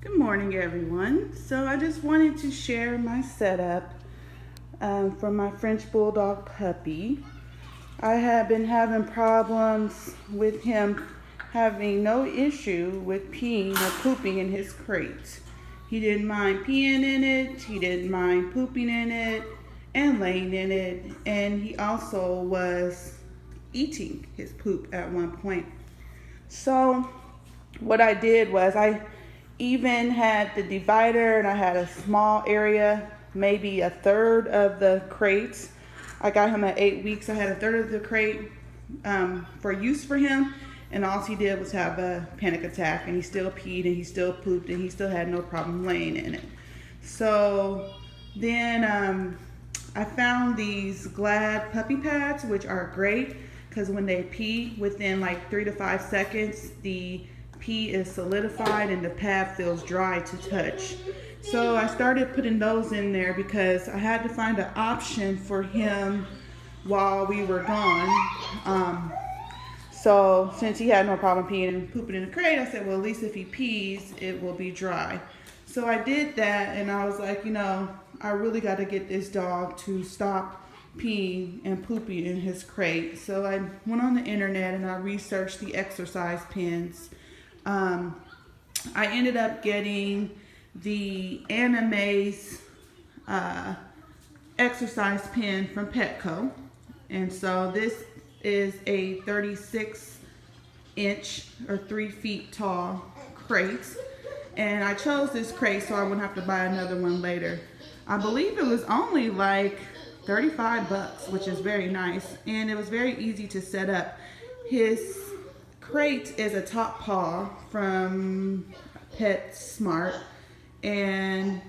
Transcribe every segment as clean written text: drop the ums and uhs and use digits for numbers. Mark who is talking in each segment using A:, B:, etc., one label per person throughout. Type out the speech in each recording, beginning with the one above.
A: Good morning, everyone. So I just wanted to share my setup for my French Bulldog puppy. I have been having problems with him having no issue with peeing or pooping in his crate. He didn't mind peeing in it, he didn't mind pooping in it, and laying in it, and he also was eating his poop at one point. So what I did was I even had the divider and I had a small area, maybe a third of the crates. I got him at 8 weeks. I had a third of the crate for use for him, and all he did was have a panic attack, and he still peed and he still pooped and he still had no problem laying in it. So then I found these Glad puppy pads, which are great because when they pee, within like 3 to 5 seconds, the pee is solidified and the pad feels dry to touch. So I started putting those in there because I had to find an option for him while we were gone. So since he had no problem peeing and pooping in the crate, I said, well, at least if he pees, it will be dry. So I did that, and I was like, I really got to get this dog to stop peeing and pooping in his crate. So I went on the internet and I researched the exercise pens. I ended up getting the Animaze exercise pen from Petco, and so this is a 36-inch or 3 feet tall crate, and I chose this crate so I wouldn't have to buy another one later. I believe it was only like $35, which is very nice, and it was very easy to set up. His crate is a top paw from PetSmart, and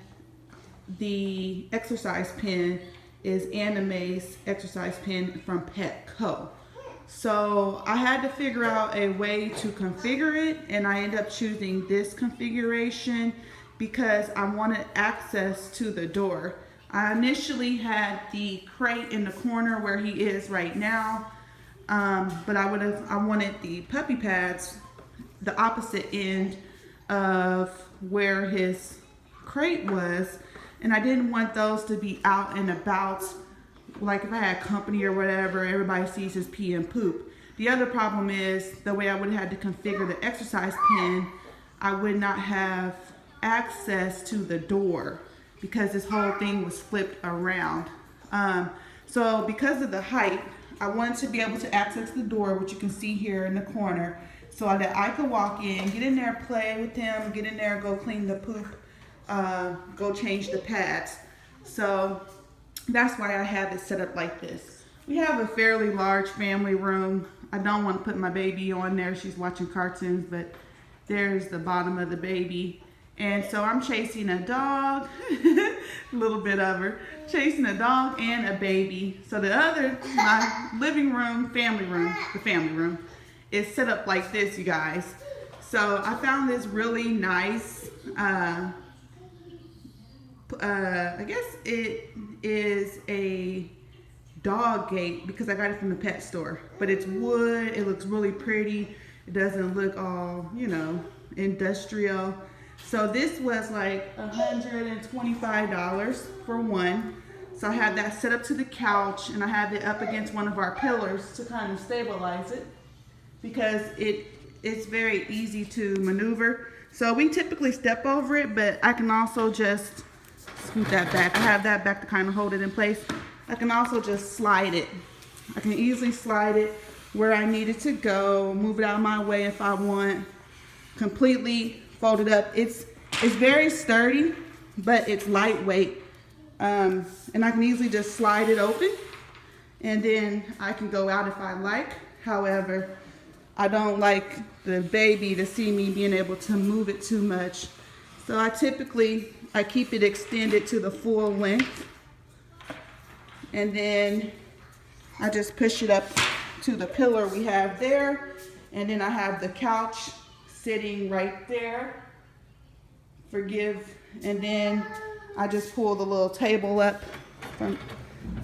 A: the exercise pen is Animaze exercise pen from Petco. So I had to figure out a way to configure it, and I ended up choosing this configuration because I wanted access to the door. I initially had the crate in the corner where he is right now, but I wanted the puppy pads the opposite end of where his crate was, and I didn't want those to be out and about. Like if I had company or whatever, everybody sees his pee and poop. The other problem is the way I would have had to configure the exercise pen, I would not have access to the door because this whole thing was flipped around. So because of the height, I wanted to be able to access the door, which you can see here in the corner, so that I could walk in, get in there, play with him, get in there, go clean the poop, go change the pads. So that's why I have it set up like this. We have a fairly large family room. I don't want to put my baby on there. She's watching cartoons, but there's the bottom of the baby. And so I'm chasing a dog, a little bit of her, chasing a dog and a baby. So my living room, the family room, is set up like this, you guys. So I found this really nice, I guess it is a dog gate because I got it from the pet store. But it's wood, it looks really pretty. It doesn't look all, industrial. So this was like $125 for one. So I had that set up to the couch, and I had it up against one of our pillars to kind of stabilize it because it's very easy to maneuver. So we typically step over it, but I can also just scoot that back. I have that back to kind of hold it in place. I can also just slide it. I can easily slide it where I need it to go, move it out of my way if I want, completely fold it up. It's very sturdy, but it's lightweight. And I can easily just slide it open, and then I can go out if I like. However, I don't like the baby to see me being able to move it too much. So I keep it extended to the full length, and then I just push it up to the pillar we have there, and then I have the couch sitting right there. And then I just pull the little table up from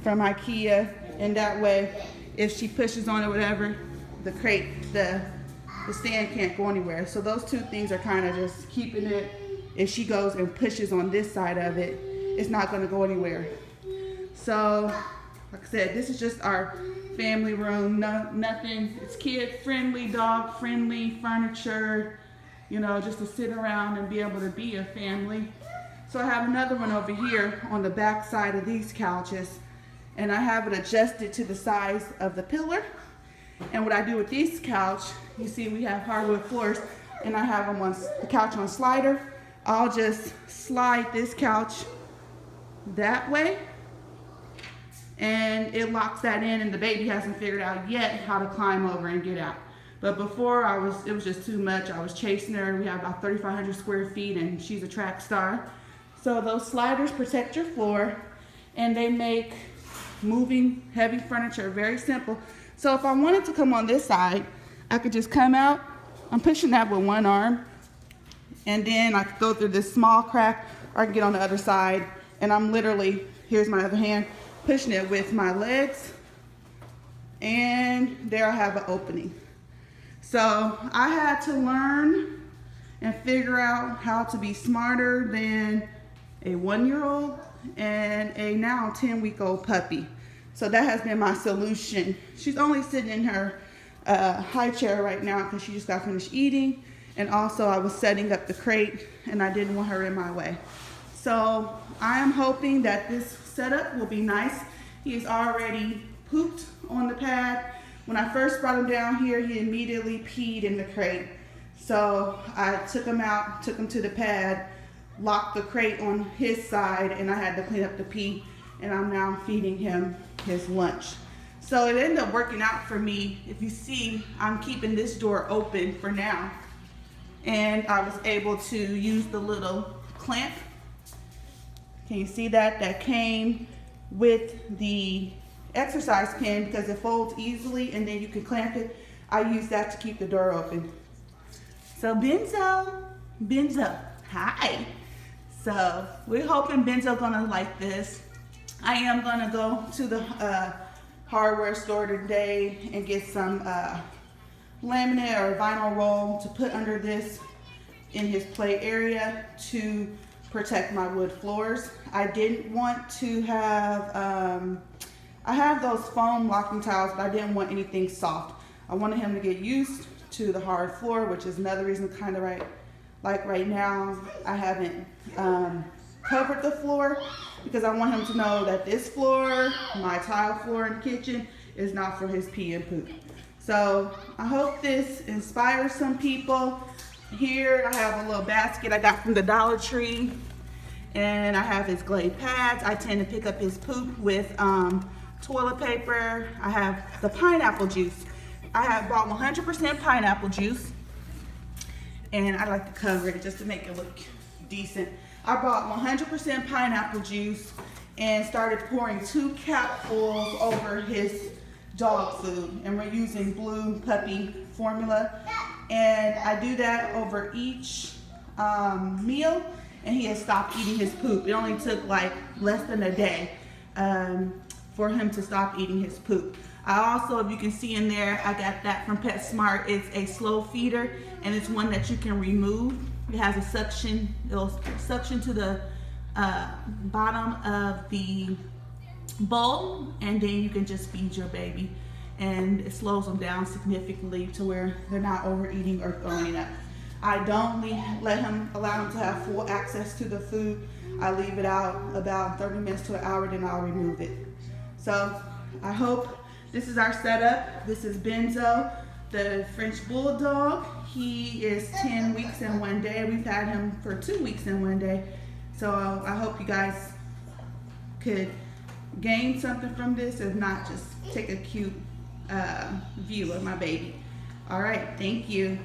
A: IKEA, and that way, if she pushes on it or whatever, the stand can't go anywhere. So those two things are kind of just keeping it if she goes and pushes on this side of it, it's not gonna go anywhere. So, like I said, this is just our family room. Nothing, it's kid friendly, dog friendly, furniture, you know, just to sit around and be able to be a family. So I have another one over here on the back side of these couches, and I have it adjusted to the size of the pillar. And what I do with this couch, you see we have hardwood floors, and I have them on the couch on slider. I'll just slide this couch that way, and it locks that in, and the baby hasn't figured out yet how to climb over and get out. But before it was just too much. I was chasing her. We have about 3,500 square feet, and she's a track star. So those sliders protect your floor, and they make moving heavy furniture very simple. So if I wanted to come on this side, I could just come out. I'm pushing that with one arm, and then I could go through this small crack, or I can get on the other side, and I'm literally, here's my other hand, pushing it with my legs, and there I have an opening. So I had to learn and figure out how to be smarter than a 1-year-old and a now 10-week-old puppy. So that has been my solution. She's only sitting in her high chair right now because she just got finished eating, and also I was setting up the crate and I didn't want her in my way. So I am hoping that this setup will be nice. He's already pooped on the pad. When I first brought him down here, he immediately peed in the crate. So I took him out, took him to the pad, locked the crate on his side, and I had to clean up the pee, and I'm now feeding him his lunch. So it ended up working out for me. If you see, I'm keeping this door open for now. And I was able to use the little clamp. Can you see that? That came with the exercise pin because it folds easily, and then you can clamp it. I use that to keep the door open. So Benzo, hi. So we're hoping Benzo's gonna like this. I am gonna go to the hardware store today and get some laminate or vinyl roll to put under this in his play area to protect my wood floors. I didn't want to have, I have those foam locking tiles, but I didn't want anything soft. I wanted him to get used to the hard floor, which is another reason kind of right now I haven't covered the floor, because I want him to know that this floor, my tile floor in the kitchen, is not for his pee and poop. So I hope this inspires some people. Here I have a little basket I got from the Dollar Tree, and I have his Glade pads. I tend to pick up his poop with toilet paper. I have the pineapple juice. I have bought 100% pineapple juice, and I like to cover it just to make it look decent. I bought 100% pineapple juice and started pouring 2 capfuls over his dog food, and we're using Blue Puppy formula, and I do that over each meal, and he has stopped eating his poop. It only took like less than a day for him to stop eating his poop. I also, if you can see in there, I got that from PetSmart. It's a slow feeder, and it's one that you can remove. It has a suction, it'll suction to the bottom of the bowl, and then you can just feed your baby, and it slows them down significantly to where they're not overeating or throwing up. I don't allow him to have full access to the food. I leave it out about 30 minutes to an hour, then I'll remove it. So I hope this is our setup. This is Benzo, the French Bulldog. He is 10 weeks and 1 day. We've had him for 2 weeks and 1 day. So I hope you guys could gain something from this, if not just take a cute view of my baby. All right, thank you.